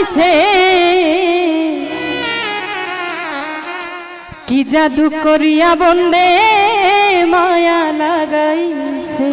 বানাইছে কি জাদু করিয়া বন্দে মায়া লাগাইছে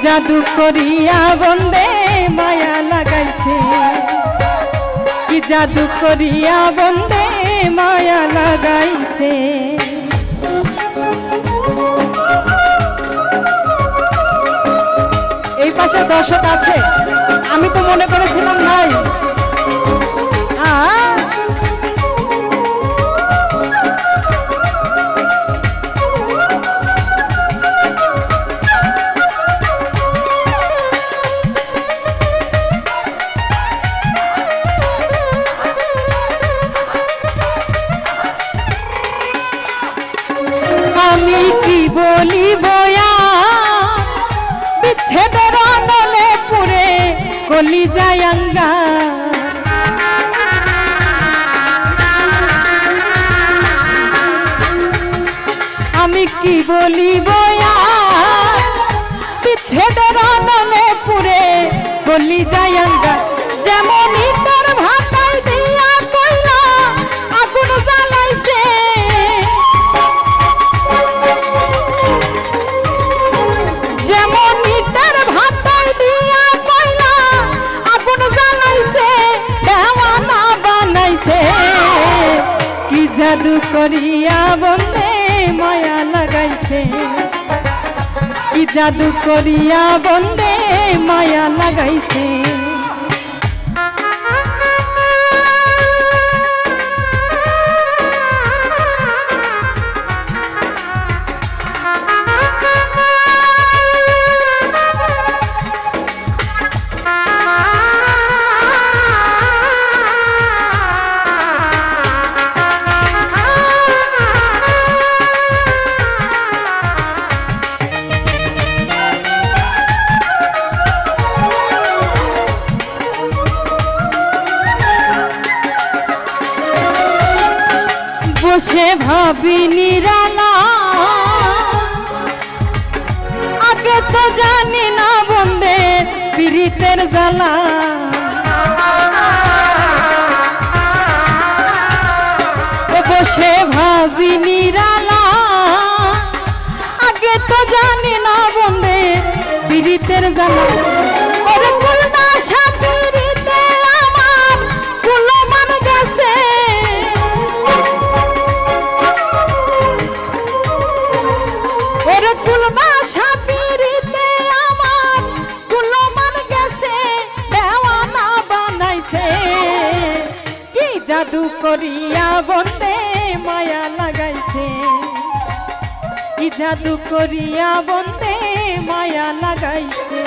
জাদু করিয়া বন্দে মায়া লাগাইছে কি জাদু করিয়া বন্দে মায়া লাগাইছে এই পাশে দর্শক আছে আমি তো মনে করেছিলাম নাই আমি কি বলিব বিচ্ছেদের নলে পুরে কলিজায় আঙ্গার আমি কি বলিব বিচ্ছেদের নলে পুরে কলিজায় আঙ্গার যেমন ইটার ভাটায় দিয়া কইলা আগুন জ্বালাইছে জাদু করিয়া বন্দে মায়া লাগাইছে কি জাদু করিয়া বন্দে মায়া লাগাইছে বসে ভাবি নিরালা আগে তো জানি না বন্দে পীড়িতের জ্বালা বসে ভাবি নিরালা আগে তো জানি না বন্দে পীড়িতের জ্বালা ওরে কুলনা সাপিরিতে আমার কুলো মান গেছে জাদু করিয়া বন্দে মায়া লাগাইছে কি জাদু করিয়া বন্দে মায়া লাগাইছে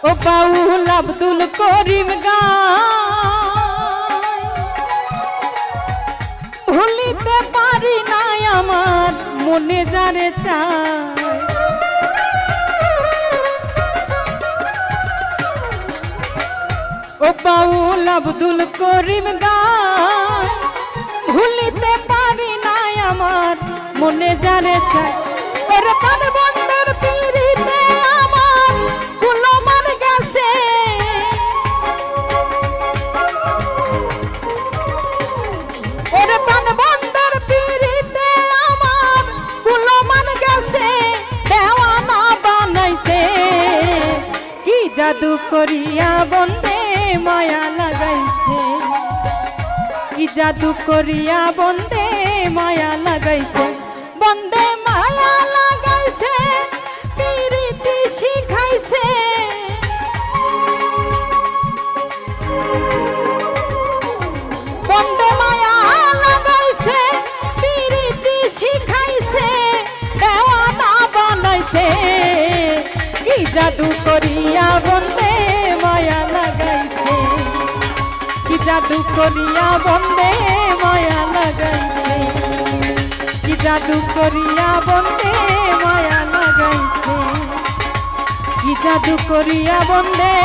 ও বাউল আব্দুল করিম গায় ভুলিতে পারি নাই আমার মনে যারে চায় ও বাউল আব্দুল করিম গায় ভুলিতে পারি নাই আমার মনে যারে চায় ওরে পান বন্ধের পিরিতে আমার কুলো মান গেছে ওরে পান বন্ধের জাদু করিয়া বন্দে মায়া লাগাইছে, কি জাদু করিয়া বন্দে মায়া লাগাইছে, বন্দে মায়া লাগাইছে, পিরিতি শিখাইছে, বন্দে মায়া লাগাইছে, পিরিতি শিখাইছে, দেওয়ানা বানাইছে, কি জাদু করিয়া বন্দে মায়া লাগাইছে, কি জাদু করিয়া বন্দে মায়া লাগাইছে, কি জাদু করিয়া বন্দে মায়া লাগাইছে, কি জাদু করিয়া বন্দে